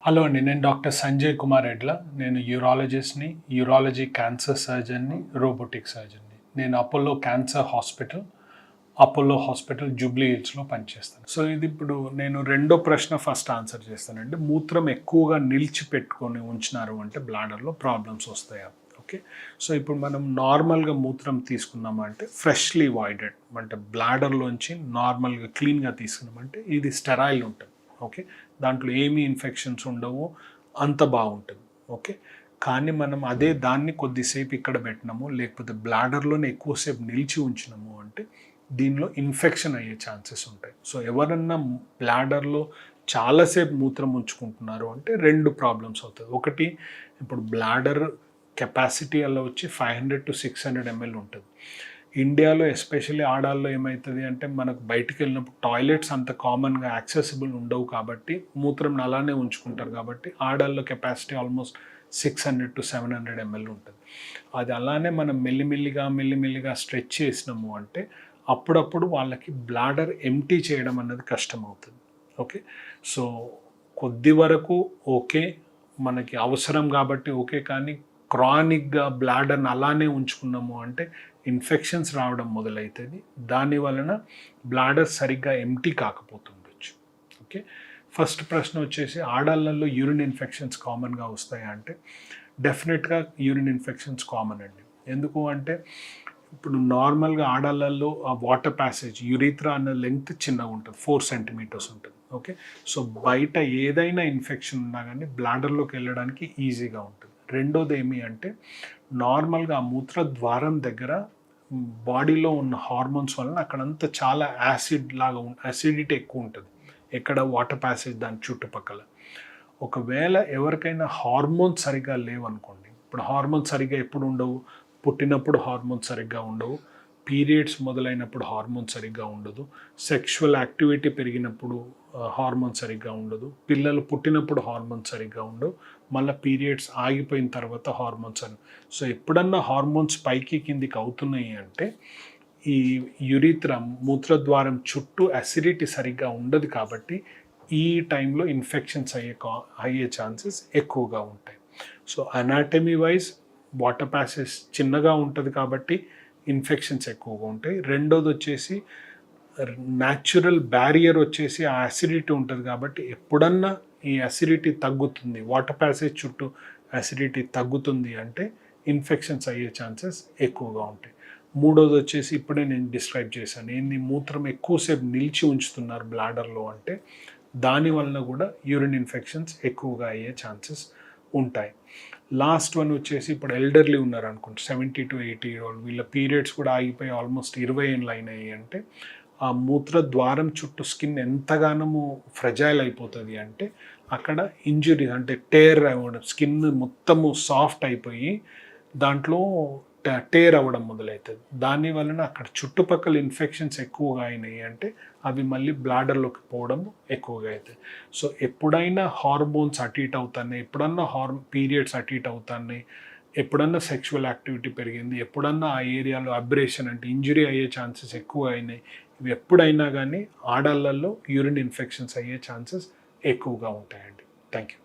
Hello అండి. నేను doctor Sanjay Kumar ఎడ్ల. నేను యూరాలజిస్ట్‌ని, యూరాలజీ క్యాన్సర్ సర్జన్‌ని, రోబోటిక్ సర్జన్‌ని. నేను Apollo cancer hospital, Apollo hospital Jubilee హిల్స్‌లో పనిచేస్తాను. సో, ఇది ఇప్పుడు నేను రెండో ప్రశ్న ఫస్ట్ ఆన్సర్ చేస్తానండి. మూత్రం ఎక్కువగా నిలిచిపెట్టుకొని ఉంచినారు అంటే బ్లాడర్‌లో ప్రాబ్లమ్స్ వస్తాయా? ఓకే. సో, ఇప్పుడు మనం నార్మల్‌గా మూత్రం తీసుకున్నామంటే ఫ్రెష్‌లీ వాయిడెడ్ అంటే బ్లాడర్‌లోంచి నార్మల్‌గా క్లీన్‌గా తీసుకున్నామంటే ఇది స్టెరైల్ ఉంటుంది. ఓకే. దాంట్లో ఏమీ ఇన్ఫెక్షన్స్ ఉండవు, అంత బాగుంటుంది. ఓకే. కానీ మనం అదే దాన్ని కొద్దిసేపు ఇక్కడ పెట్టినాము, లేకపోతే బ్లాడర్లోనే ఎక్కువసేపు నిలిచి ఉంచినాము అంటే దీనిలో ఇన్ఫెక్షన్ అయ్యే ఛాన్సెస్ ఉంటాయి. సో ఎవరన్నా బ్లాడర్లో చాలాసేపు మూత్రం ఉంచుకుంటున్నారు అంటే రెండు ప్రాబ్లమ్స్ అవుతాయి. ఒకటి, ఇప్పుడు బ్లాడర్ కెపాసిటీ అలా వచ్చి 500 to 600 ml ఉంటుంది. ఇండియాలో ఎస్పెషల్లీ ఆడాల్లో ఏమవుతుంది అంటే మనకు బయటికి వెళ్ళినప్పుడు టాయిలెట్స్ అంత కామన్గా యాక్సెసిబుల్ ఉండవు కాబట్టి మూత్రం అలానే ఉంచుకుంటారు కాబట్టి ఆడాల్లో కెపాసిటీ ఆల్మోస్ట్ 600 to 700 ml ఉంటుంది. అది అలానే మనం మెల్లిమెల్లిగా స్ట్రెచ్ చేసినాము అంటే అప్పుడప్పుడు వాళ్ళకి బ్లాడర్ ఎంటీ చేయడం అన్నది కష్టం అవుతుంది. ఓకే. సో కొద్ది వరకు ఓకే, మనకి అవసరం కాబట్టి ఓకే, కానీ క్రానిక్గా బ్లాడర్ని అలానే ఉంచుకున్నాము అంటే ఇన్ఫెక్షన్స్ రావడం మొదలవుతుంది. దాని వలన బ్లాడర్ సరిగ్గా ఎంటీ కాకపోతుండొచ్చు. ఓకే. ఫస్ట్ ప్రశ్న వచ్చేసి ఆడాళ్ళల్లో యూరిన్ ఇన్ఫెక్షన్స్ కామన్గా వస్తాయా అంటే డెఫినెట్గా యూరిన్ ఇన్ఫెక్షన్స్ కామన్ అండి. ఎందుకు అంటే ఇప్పుడు నార్మల్గా ఆడాళ్ళల్లో ఆ వాటర్ ప్యాసేజ్ యురీత్రా అన్న లెంగ్త్ చిన్నగా ఉంటుంది, 4 centimeters ఉంటుంది. ఓకే. సో బయట ఏదైనా ఇన్ఫెక్షన్ ఉన్నా కానీ బ్లాడర్లోకి వెళ్ళడానికి ఈజీగా ఉంటుంది. రెండోది ఏమి అంటే నార్మల్గా ఆ మూత్ర ద్వారం దగ్గర బాడీలో ఉన్న హార్మోన్స్ వలన అక్కడంతా చాలా యాసిడ్ లాగా యాసిడిటీ ఎక్కువ ఉంటుంది ఎక్కడ వాటర్ ప్యాసేజ్ దాని చుట్టుపక్కల. ఒకవేళ ఎవరికైనా హార్మోన్స్ సరిగ్గా లేవనుకోండి, ఇప్పుడు హార్మోన్స్ సరిగ్గా ఎప్పుడు ఉండవు, పుట్టినప్పుడు హార్మోన్స్ సరిగ్గా ఉండవు, పీరియడ్స్ మొదలైనప్పుడు హార్మోన్ సరిగ్గా ఉండదు, సెక్షువల్ యాక్టివిటీ పెరిగినప్పుడు హార్మోన్ సరిగ్గా ఉండదు, పిల్లలు పుట్టినప్పుడు హార్మోన్ సరిగ్గా ఉండవు, మళ్ళీ పీరియడ్స్ ఆగిపోయిన తర్వాత హార్మోన్స్ అని. సో ఎప్పుడన్నా హార్మోన్స్ పైకి కిందికి అవుతున్నాయి అంటే ఈ యురీత్రా మూత్రద్వారం చుట్టూ అసిడిటీ సరిగ్గా ఉండదు కాబట్టి ఈ టైంలో ఇన్ఫెక్షన్స్ అయ్యే ఛాన్సెస్ ఎక్కువగా ఉంటాయి. So anatomy wise water passage చిన్నగా ఉంటుంది కాబట్టి ఇన్ఫెక్షన్స్ ఎక్కువగా ఉంటాయి. రెండోది వచ్చేసి న్యాచురల్ బ్యారియర్ వచ్చేసి ఆ అసిడిటీ ఉంటుంది కాబట్టి ఎప్పుడన్నా ఈ అసిడిటీ తగ్గుతుంది, వాటర్ ప్యాసేజ్ చుట్టూ అసిడిటీ తగ్గుతుంది అంటే ఇన్ఫెక్షన్స్ అయ్యే ఛాన్సెస్ ఎక్కువగా ఉంటాయి. మూడోది వచ్చేసి ఇప్పుడే నేను డిస్క్రైబ్ చేశాను, ఏంది మూత్రం ఎక్కువసేపు నిలిచి ఉంచుతున్నారు బ్లాడర్లో అంటే దాని వలన కూడా యూరిన్ ఇన్ఫెక్షన్స్ ఎక్కువగా అయ్యే ఛాన్సెస్ ఉంటాయి. లాస్ట్ వన్ వచ్చేసి ఇప్పుడు ఎల్డర్లీ ఉన్నారు అనుకోండి, 70 to 80 year old, వీళ్ళ పీరియడ్స్ కూడా ఆగిపోయి ఆల్మోస్ట్ 20 ఏళ్ళు అయినాయి అంటే ఆ మూత్ర ద్వారం చుట్టూ స్కిన్ ఎంతగానో ఫ్రెజైల్ అయిపోతుంది అంటే అక్కడ ఇంజురీ అంటే టేర్ అవ్వడం, స్కిన్ మొత్తము సాఫ్ట్ అయిపోయి దాంట్లో టేర్ అవ్వడం మొదలవుతుంది. దాని వలన అక్కడ చుట్టుపక్కల ఇన్ఫెక్షన్స్ ఎక్కువగా అయినాయి అంటే అవి మళ్ళీ బ్లాడర్లోకి పోవడం ఎక్కువగా అవుతాయి. సో ఎప్పుడైనా హార్మోన్స్ అటు ఇటు అవుతున్నాయి, ఎప్పుడన్నా పీరియడ్స్ అటు ఇటు అవుతున్నాయి, ఎప్పుడన్నా సెక్షువల్ యాక్టివిటీ పెరిగింది, ఎప్పుడన్నా ఆ ఏరియాలో అబ్రేషన్ అంటే ఇంజురీ అయ్యే ఛాన్సెస్ ఎక్కువ అయినాయి, ఇవి ఎప్పుడైనా కానీ ఆడాళ్ళల్లో యూరిన్ ఇన్ఫెక్షన్స్ అయ్యే ఛాన్సెస్ ఎక్కువగా ఉంటాయండి. Thank you.